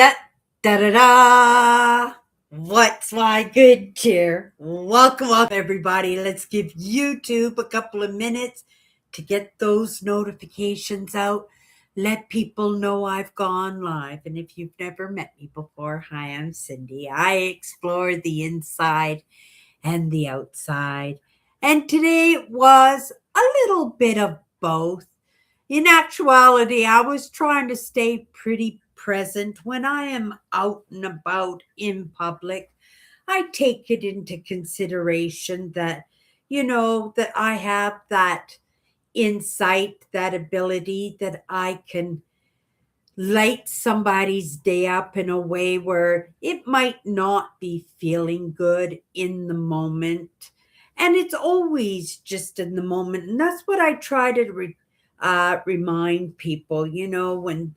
Da da da da. What's my good cheer? Welcome, everybody. Let's give YouTube a couple of minutes to get those notifications out. Let people know I've gone live. And if you've never met me before, hi, I'm Cindy. I explore the inside and the outside. And today was a little bit of both. In actuality, I was trying to stay pretty present when I am out and about in public. I take it into consideration that, that I have that insight, that ability that I can light somebody's day up in a way where it might not be feeling good in the moment. And it's always just in the moment. And that's what I try to remind people, when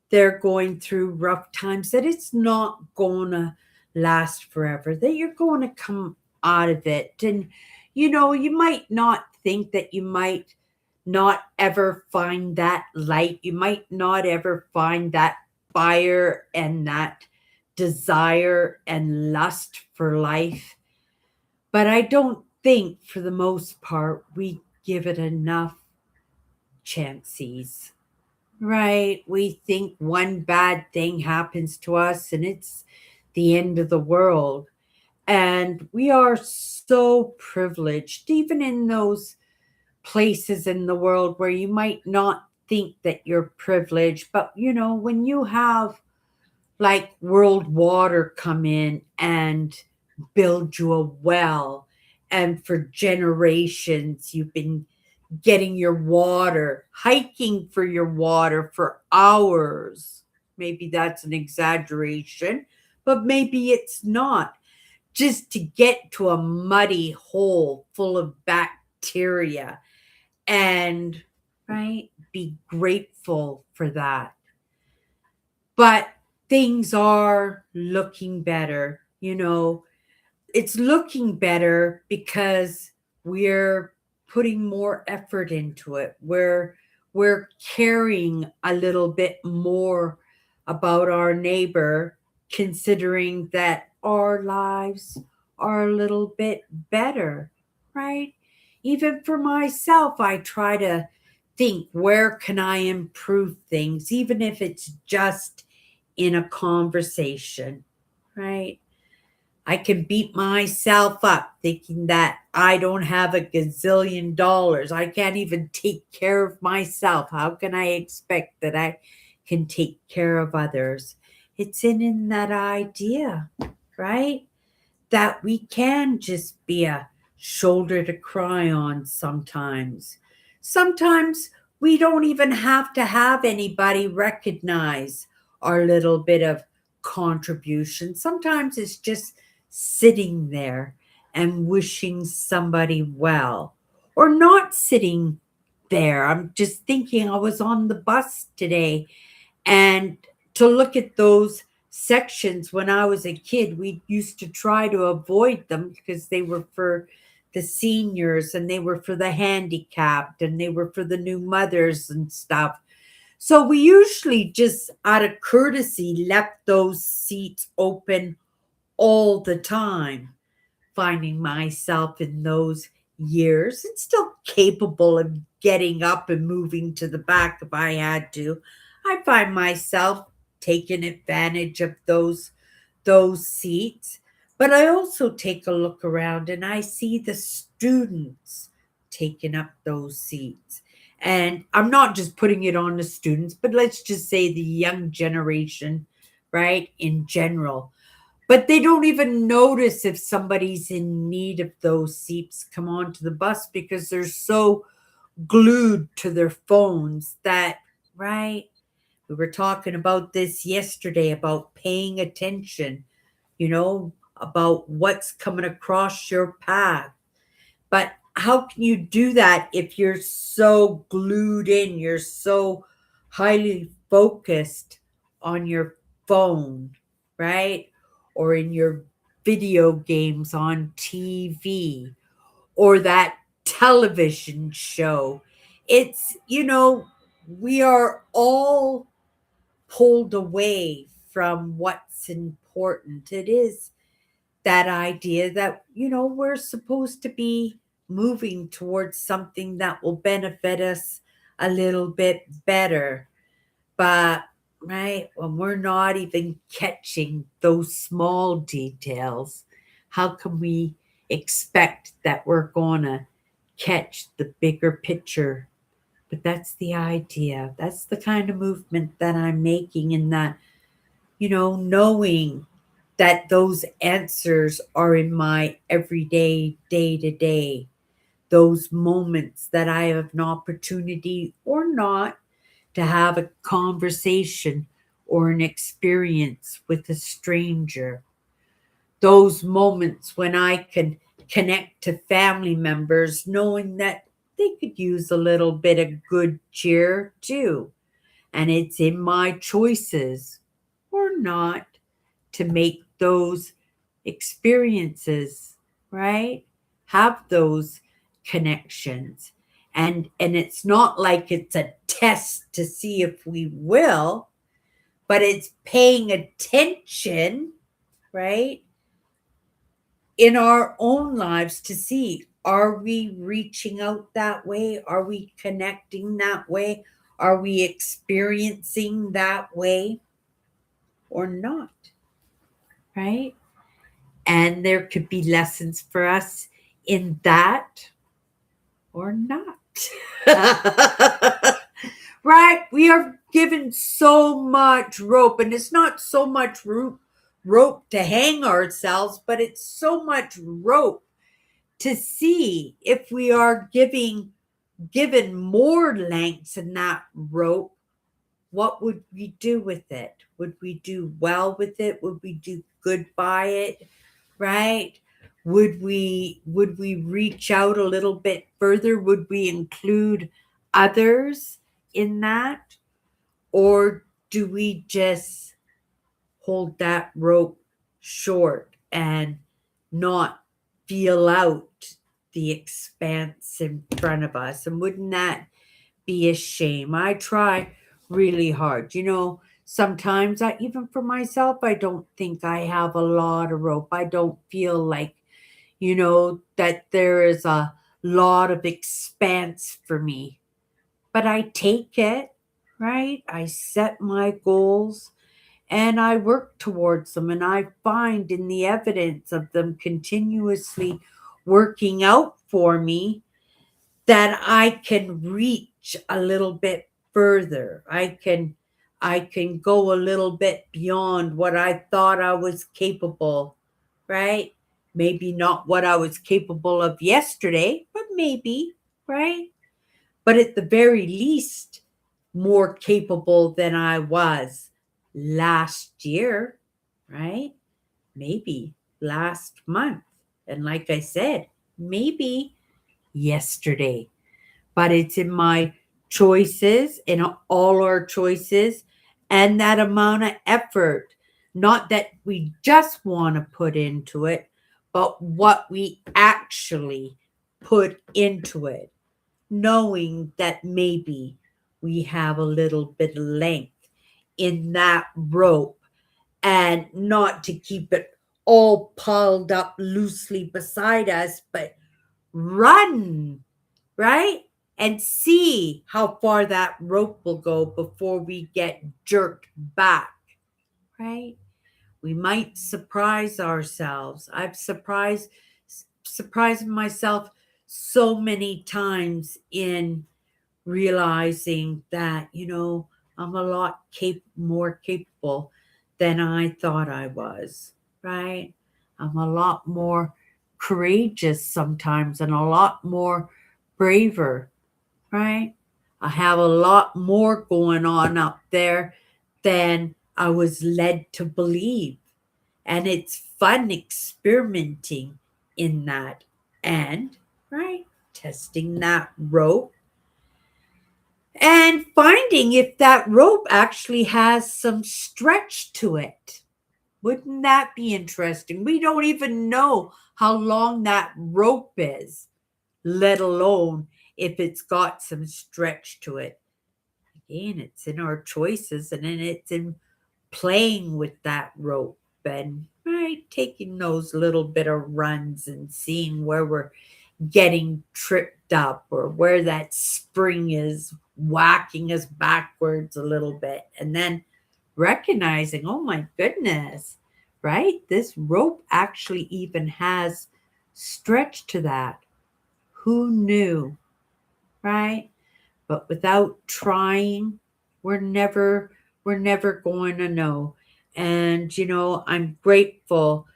they're going through rough times, that it's not going to last forever, that you're going to come out of it. And, you might not think that you might not ever find that light. You might not ever find that fire and that desire and lust for life. But I don't think, for the most part, we give it enough chances. Right. We think one bad thing happens to us and it's the end of the world. And we are so privileged, even in those places in the world where you might not think that you're privileged. But, when you have like world water come in and build you a well, and for generations you've been getting your water, hiking for your water for hours. Maybe that's an exaggeration, but maybe it's not. Just to get to a muddy hole full of bacteria and, right, be grateful for that. But things are looking better. It's looking better because we're putting more effort into it. We're caring a little bit more about our neighbor, considering that our lives are a little bit better, right? Even for myself, I try to think, where can I improve things, even if it's just in a conversation, right? I can beat myself up thinking that I don't have a gazillion dollars. I can't even take care of myself. How can I expect that I can take care of others? It's in that idea, right? That we can just be a shoulder to cry on sometimes. Sometimes we don't even have to have anybody recognize our little bit of contribution. Sometimes it's just sitting there and wishing somebody well, or not sitting there. I'm just thinking, I was on the bus today, and to look at those sections when I was a kid, we used to try to avoid them because they were for the seniors and they were for the handicapped and they were for the new mothers and stuff. So we usually just out of courtesy left those seats open all the time, finding myself in those years and still capable of getting up and moving to the back if I had to. I find myself taking advantage of those seats, but I also take a look around and I see the students taking up those seats. And I'm not just putting it on the students, but let's just say the young generation, right, in general. But they don't even notice if somebody's in need of those seats come onto the bus because they're so glued to their phones that, right? We were talking about this yesterday about paying attention, about what's coming across your path. But how can you do that if you're so glued in, you're so highly focused on your phone, right? Or in your video games on TV or that television show. We are all pulled away from what's important. It is that idea that, we're supposed to be moving towards something that will benefit us a little bit better. But, right, when we're not even catching those small details, how can we expect that we're going to catch the bigger picture? But that's the idea. That's the kind of movement that I'm making, in that, knowing that those answers are in my everyday, day to day, those moments that I have an opportunity or not to have a conversation or an experience with a stranger, those moments when I can connect to family members, knowing that they could use a little bit of good cheer too. And it's in my choices or not to make those experiences, right? Have those connections. And it's not like it's a test to see if we will, but it's paying attention, right? In our own lives to see, are we reaching out that way? Are we connecting that way? Are we experiencing that way or not? Right? And there could be lessons for us in that or not. Right? We are given so much rope, and it's not so much rope to hang ourselves, but it's so much rope to see if we are given more lengths in that rope. What would we do with it? Would we do well with it? Would we do good by it? Right? Would we reach out a little bit further? Would we include others in that? Or do we just hold that rope short and not feel out the expanse in front of us? And wouldn't that be a shame? I try really hard. Sometimes even for myself, I don't think I have a lot of rope. I don't feel like, that there is a lot of expanse for me. But I take it, right? I set my goals and I work towards them, and I find in the evidence of them continuously working out for me that I can reach a little bit further. I can go a little bit beyond what I thought I was capable, right? Maybe not what I was capable of yesterday, but maybe, right? But at the very least, more capable than I was last year, right? Maybe last month. And like I said, maybe yesterday. But it's in my choices, in all our choices, and that amount of effort. Not that we just want to put into it, but what we actually put into it, knowing that maybe we have a little bit of length in that rope, and not to keep it all piled up loosely beside us, but run, right? And see how far that rope will go before we get jerked back, right? We might surprise ourselves. I've surprised myself so many times in realizing that, I'm a lot more capable than I thought I was, right? I'm a lot more courageous sometimes and a lot more braver, right? I have a lot more going on up there than I was led to believe. And it's fun experimenting in that and, right, testing that rope and finding if that rope actually has some stretch to it. Wouldn't that be interesting? We don't even know how long that rope is, let alone if it's got some stretch to it. Again, it's in our choices, and then it's in playing with that rope and right taking those little bit of runs and seeing where we're getting tripped up or where that spring is whacking us backwards a little bit and then recognizing, oh my goodness, right, this rope actually even has stretch to that. Who knew, right? But without trying, we're never we're never going to know. And I'm grateful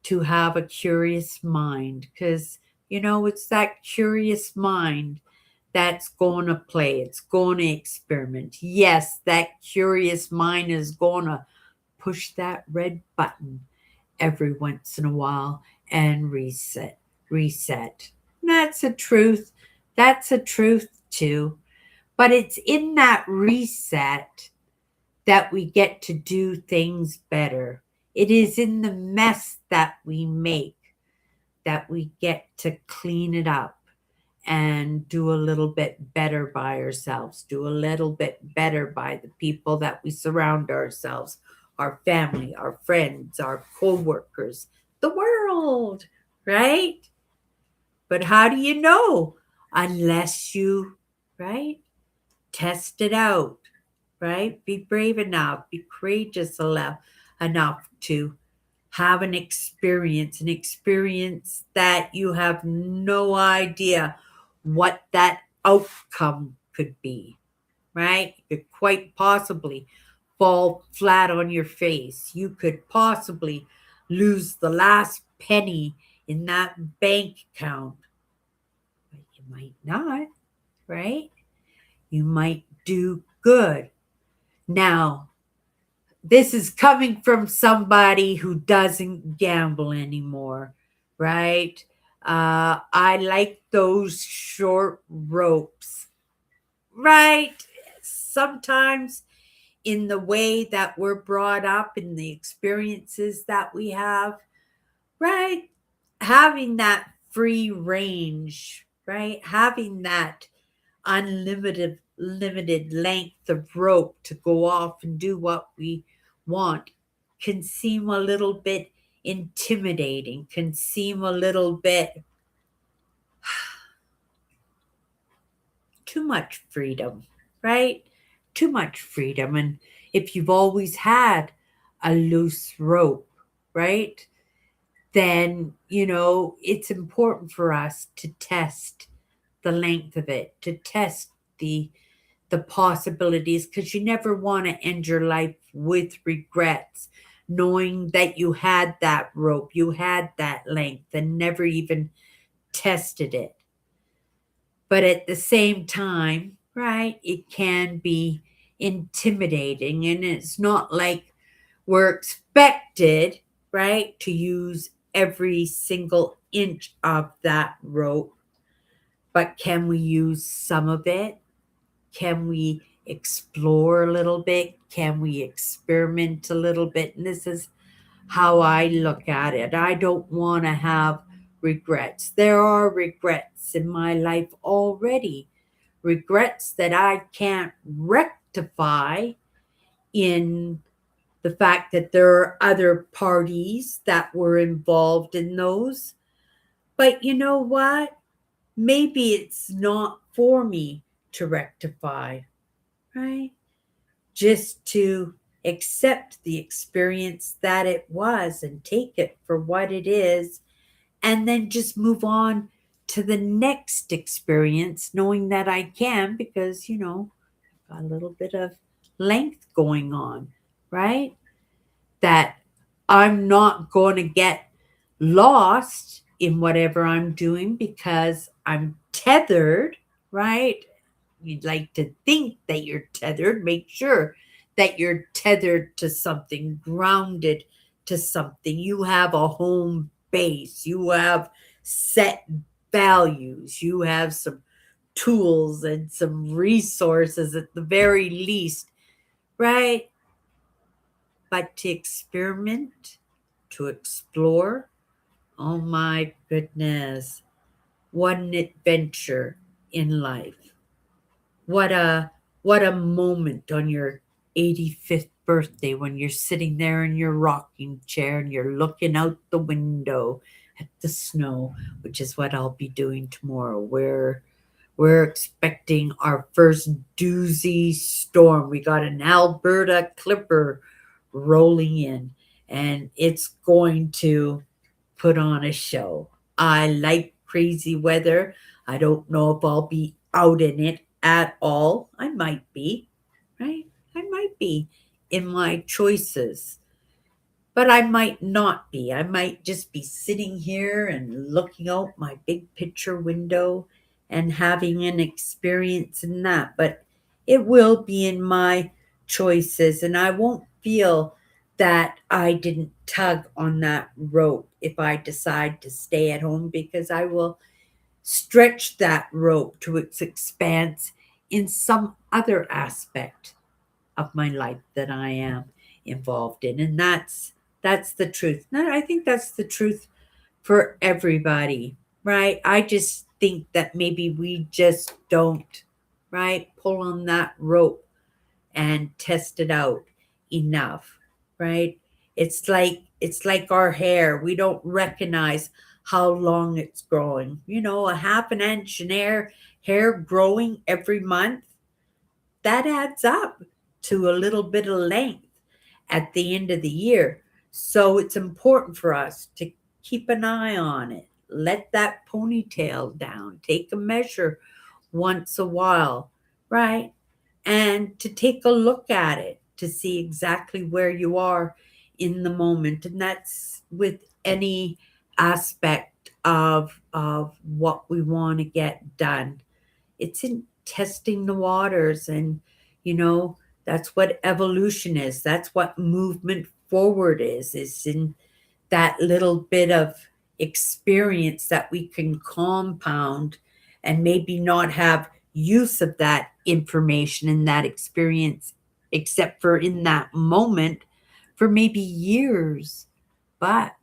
to have a curious mind because it's that curious mind that's going to play, it's going to experiment. Yes, that curious mind is going to push that red button every once in a while and reset. And that's a truth. That's a truth too. But it's in that reset that we get to do things better. It is in the mess that we make that we get to clean it up and do a little bit better by ourselves, do a little bit better by the people that we surround ourselves, our family, our friends, our co-workers, the world, right? But how do you know unless you, right? Test it out, right? Be brave enough, be courageous enough to have an experience that you have no idea what that outcome could be, right? You could quite possibly fall flat on your face. You could possibly lose the last penny in that bank account, but you might not, right? You might do good. Now, this is coming from somebody who doesn't gamble anymore, right? I like those short ropes, right? Sometimes in the way that we're brought up, in the experiences that we have, right? Having that free range, right? Having that unlimited limited length of rope to go off and do what we want can seem a little bit intimidating, can seem a little bit too much freedom, right? Too much freedom. And if you've always had a loose rope, right, then it's important for us to test the length of it, to test the possibilities, because you never want to end your life with regrets, knowing that you had that rope, you had that length, and never even tested it. But at the same time, right, it can be intimidating, and it's not like we're expected, right, to use every single inch of that rope. But can we use some of it? Can we explore a little bit? Can we experiment a little bit? And this is how I look at it. I don't want to have regrets. There are regrets in my life already, regrets that I can't rectify in the fact that there are other parties that were involved in those. But you know what? Maybe it's not for me to rectify, right? Just to accept the experience that it was and take it for what it is, and then just move on to the next experience, knowing that I can because, I've got a little bit of length going on, right? That I'm not going to get lost in whatever I'm doing because I'm tethered, right? You'd like to think that you're tethered. Make sure that you're tethered to something, grounded to something. You have a home base, you have set values, you have some tools and some resources at the very least, right? But to experiment, to explore, oh my goodness, what an adventure in life. What a what a moment on your 85th birthday when you're sitting there in your rocking chair and you're looking out the window at the snow, which is what I'll be doing tomorrow. We're expecting our first doozy storm. We got an Alberta Clipper rolling in, and it's going to put on a show. I like crazy weather. I don't know if I'll be out in it at all. I might be, right? I might be in my choices, but I might not be. I might just be sitting here and looking out my big picture window and having an experience in that. But it will be in my choices, and I won't feel that I didn't tug on that rope if I decide to stay at home, because I will stretch that rope to its expanse in some other aspect of my life that I am involved in. And that's the truth. No, I think that's the truth for everybody, right? I just think that maybe we just don't, right, pull on that rope and test it out enough, right? It's like our hair. We don't recognize how long it's growing. A half an inch in hair growing every month, that adds up to a little bit of length at the end of the year. So it's important for us to keep an eye on it. Let that ponytail down. Take a measure once a while, right? And to take a look at it to see exactly where you are in the moment. And that's with any aspect of what we want to get done. It's in testing the waters, and you know that's what evolution is. That's what movement forward is in that little bit of experience that we can compound and maybe not have use of that information and that experience except for in that moment for maybe years. But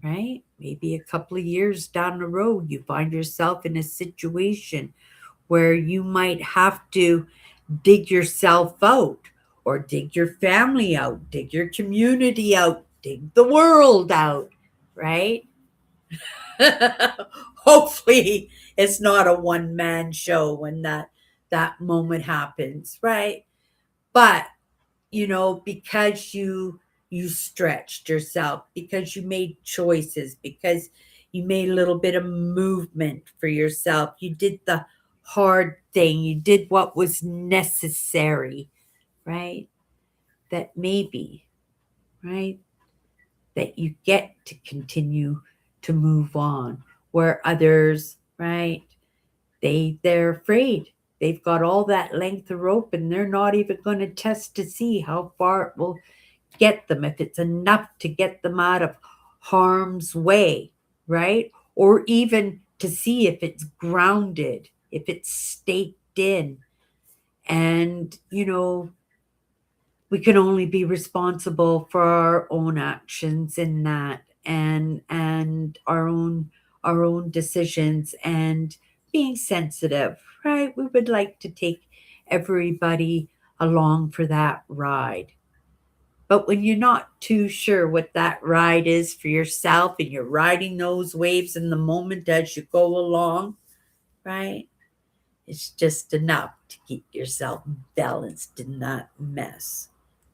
right, maybe a couple of years down the road you find yourself in a situation where you might have to dig yourself out or dig your family out, dig your community out, dig the world out, right? Hopefully it's not a one man show when that moment happens, right? But because you stretched yourself, because you made choices, because you made a little bit of movement for yourself, you did the hard thing, you did what was necessary, right? That maybe, right, that you get to continue to move on where others, right, they're afraid. They've got all that length of rope and they're not even going to test to see how far it will get them, if it's enough to get them out of harm's way, right? Or even to see if it's grounded, if it's staked in. And we can only be responsible for our own actions in that, and our own decisions, and being sensitive, right? We would like to take everybody along for that ride. But when you're not too sure what that ride is for yourself and you're riding those waves in the moment as you go along, right? It's just enough to keep yourself balanced in that mess,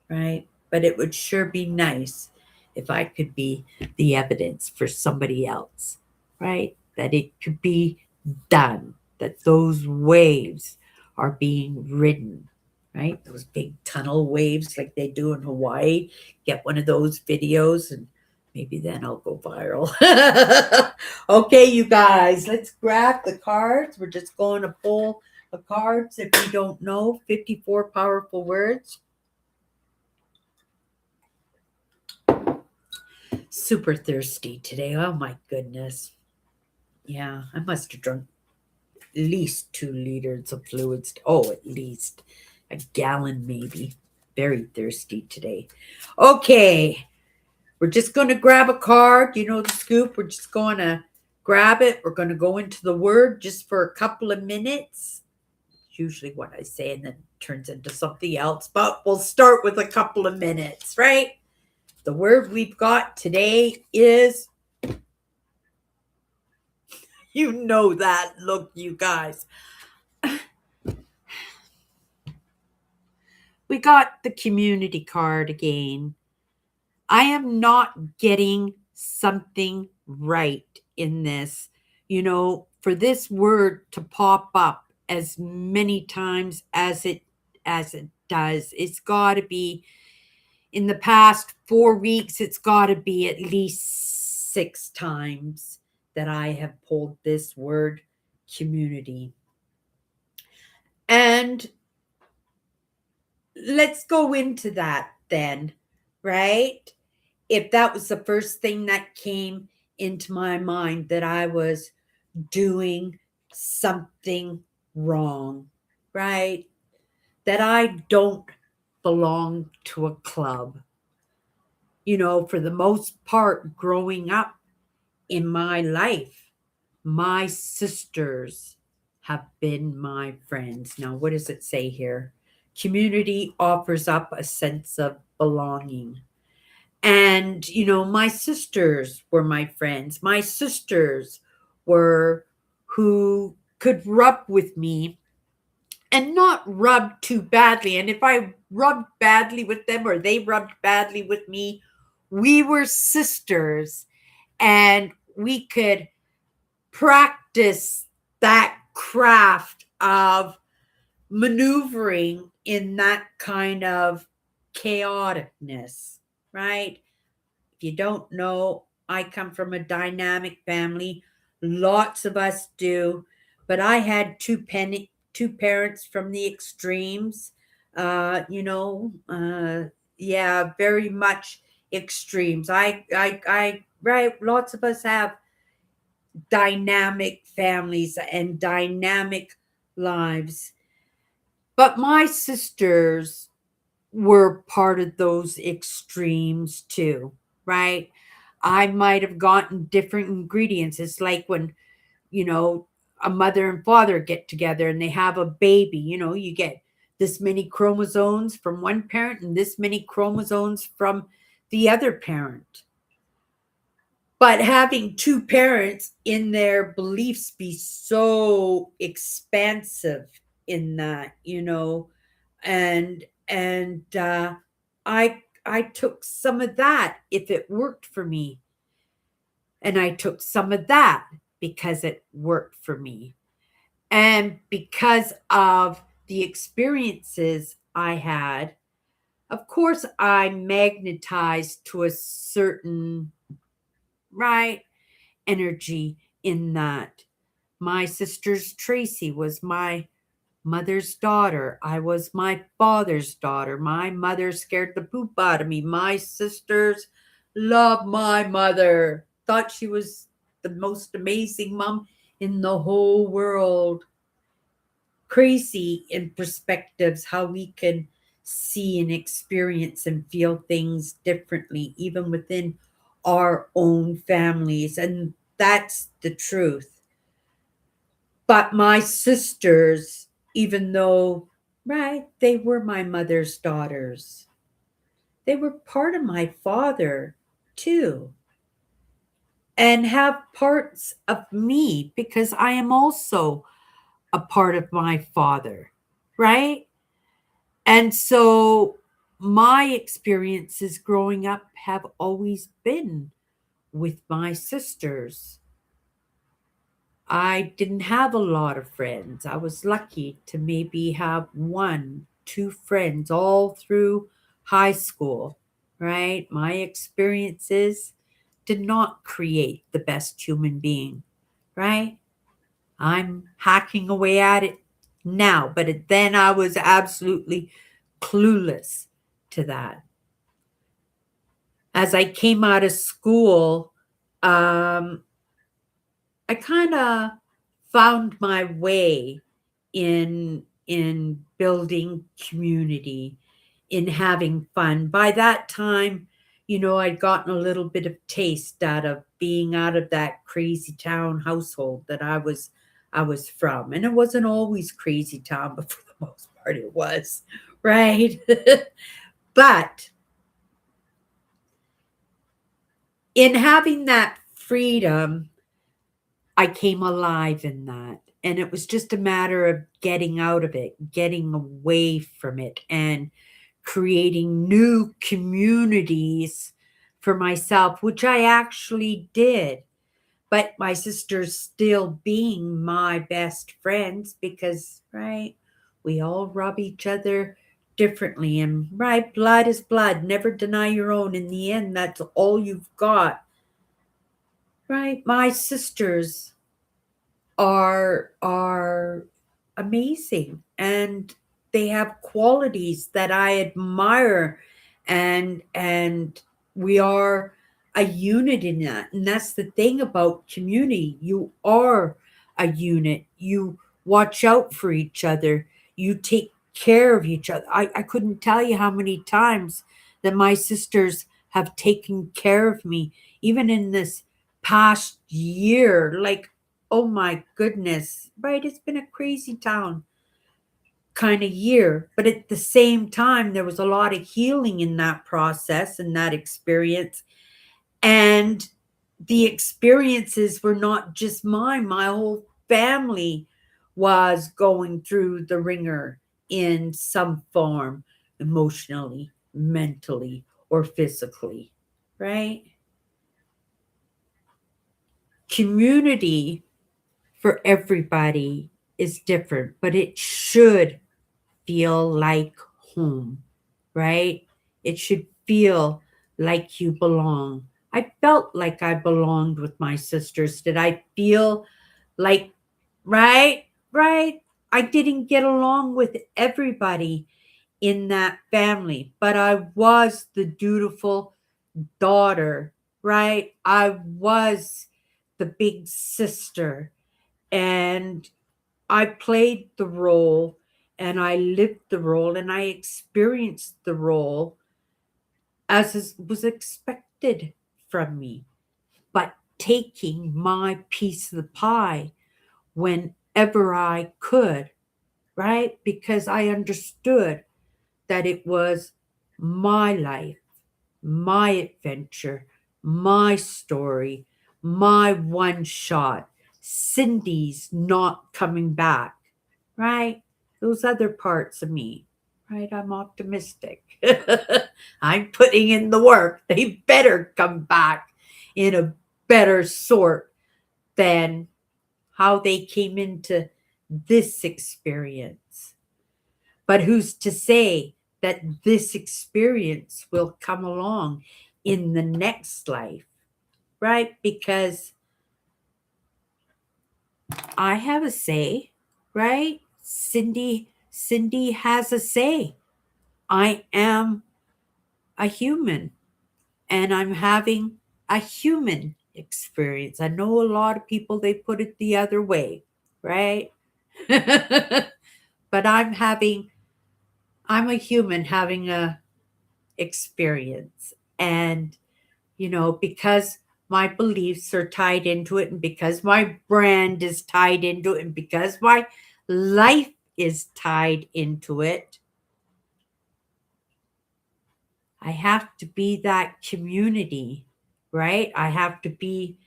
right? But it would sure be nice if I could be the evidence for somebody else, right? That it could be done, that those waves are being ridden, right? Those big tunnel waves like they do in Hawaii. Get one of those videos and maybe then I'll go viral. Okay, you guys, let's grab the cards. We're just going to pull the cards. If you don't know, 54 powerful words. Super thirsty today. Oh my goodness. Yeah, I must have drunk at least 2 liters of fluids. Oh, at least a gallon, maybe. Very thirsty today. Okay, we're just going to grab a card. You know the scoop. We're just going to grab it. We're going to go into the word just for a couple of minutes. Usually what I say, and then turns into something else, but we'll start with a couple of minutes, right? The word we've got today is, you know that look, you guys. We got the community card again. I am not getting something right in this. For this word to pop up as many times as it does, it's got to be in the past 4 weeks, it's got to be at least 6 times that I have pulled this word community. And let's go into that then, right? If that was the first thing that came into my mind, that I was doing something wrong, right? That I don't belong to a club. For the most part, growing up in my life, my sisters have been my friends. Now, what does it say here? Community offers up a sense of belonging. And, my sisters were my friends. My sisters were who could rub with me and not rub too badly. And if I rubbed badly with them or they rubbed badly with me, we were sisters and we could practice that craft of maneuvering in that kind of chaoticness, right? If you don't know, I come from a dynamic family. Lots of us do, but I had two parents from the extremes. Yeah, very much extremes. Right. Lots of us have dynamic families and dynamic lives, but my sisters were part of those extremes too, right? I might have gotten different ingredients. It's like when, you know, a mother and father get together and they have a baby, you get this many chromosomes from one parent and this many chromosomes from the other parent. But having two parents in their beliefs be so expansive in that, and I took some of that if it worked for me, and I took some of that because it worked for me, and because of the experiences I had. Of course, I magnetized to a certain, right, energy in that. My sister's Tracy was my mother's daughter. I was my father's daughter. My mother scared the poop out of me. My sisters loved my mother, thought she was the most amazing mom in the whole world. Crazy in perspectives, how we can see and experience and feel things differently, even within our own families. And that's the truth. But my sisters, even though, right, they were my mother's daughters, they were part of my father too, and have parts of me because I am also a part of my father, right? And so my experiences growing up have always been with my sisters. I didn't have a lot of friends. I was lucky to maybe have one, two friends all through high school, right? My experiences did not create the best human being, right? I'm hacking away at it now, but then I was absolutely clueless to that. As I came out of school, um, I kind of found my way in building community, in having fun. By that time, I'd gotten a little bit of taste out of being out of that crazy town household that I was from. And it wasn't always crazy town, but for the most hard it was, right? But in having that freedom, I came alive in that. And it was just a matter of getting out of it, getting away from it, and creating new communities for myself, which I actually did. But my sisters still being my best friends because, right, we all rub each other differently. And, right, blood is blood. Never deny your own. In the end, that's all you've got. Right? My sisters are amazing, and they have qualities that I admire, and we are a unit in that. And that's the thing about community. You are a unit. You watch out for each other. You take care of each other. I couldn't tell you how many times that my sisters have taken care of me, even in this past year. Like, oh my goodness, right? It's been a crazy town kind of year. But at the same time, there was a lot of healing in that process and that experience. And the experiences were not just mine, my whole family was going through the ringer in some form, emotionally, mentally, or physically, right? Community for everybody is different, but it should feel like home, right? It should feel like you belong. I felt like I belonged with my sisters. Did I feel like, right? Right? I didn't get along with everybody in that family, but I was the dutiful daughter, right? I was the big sister, and I played the role, and I lived the role, and I experienced the role as was expected from me, but taking my piece of the pie whenever I could, right? Because I understood that it was my life, my adventure, my story, my one shot. Cindy's not coming back, right? Those other parts of me, right? I'm optimistic. I'm putting in the work. They better come back in a better sort than how they came into this experience. But who's to say that this experience will come along in the next life, right? Because I have a say, right? Cindy has a say. I am a human, and I'm having a human experience. I know a lot of people, they put it the other way, right? But I'm a human having a experience. And, because my beliefs are tied into it, and because my brand is tied into it, and because my life is tied into it, I have to be that community, right? I have to be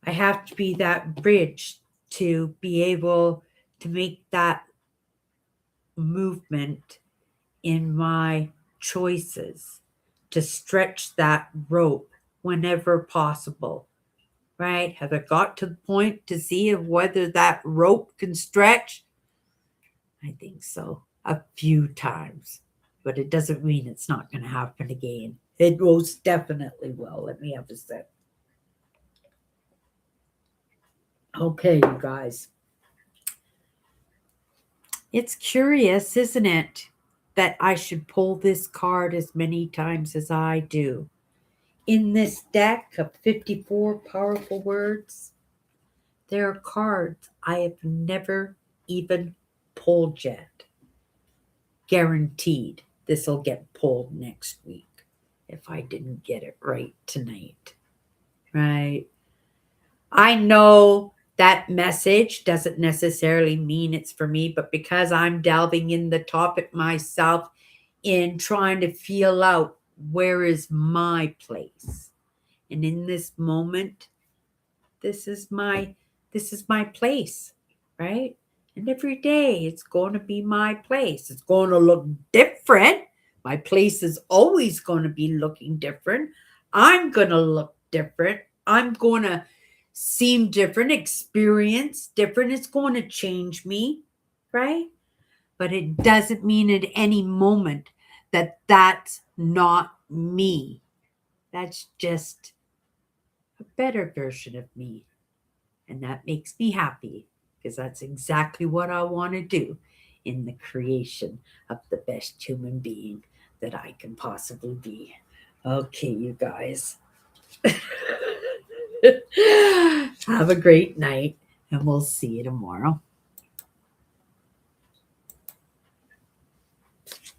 that bridge to be able to make that movement in my choices, to stretch that rope whenever possible, right? Have I got to the point to see whether that rope can stretch? I think so, a few times, but it doesn't mean it's not going to happen again. It most definitely will. Let me have a sip. Okay, you guys. It's curious, isn't it, that I should pull this card as many times as I do. In this deck of 54 powerful words, there are cards I have never even pulled yet. Guaranteed this will get pulled next week if I didn't get it right tonight. Right? I know that message doesn't necessarily mean it's for me, but because I'm delving in the topic myself, in trying to feel out where is my place. And in this moment, this is my this is my place, right? And every day it's going to be my place. It's going to look different. My place is always going to be looking different. I'm going to look different. I'm going to seem different, experience different. It's going to change me, right? But it doesn't mean at any moment that that's not me. That's just a better version of me. And that makes me happy because that's exactly what I want to do in the creation of the best human being that I can possibly be. Okay, you guys. Have a great night, and we'll see you tomorrow.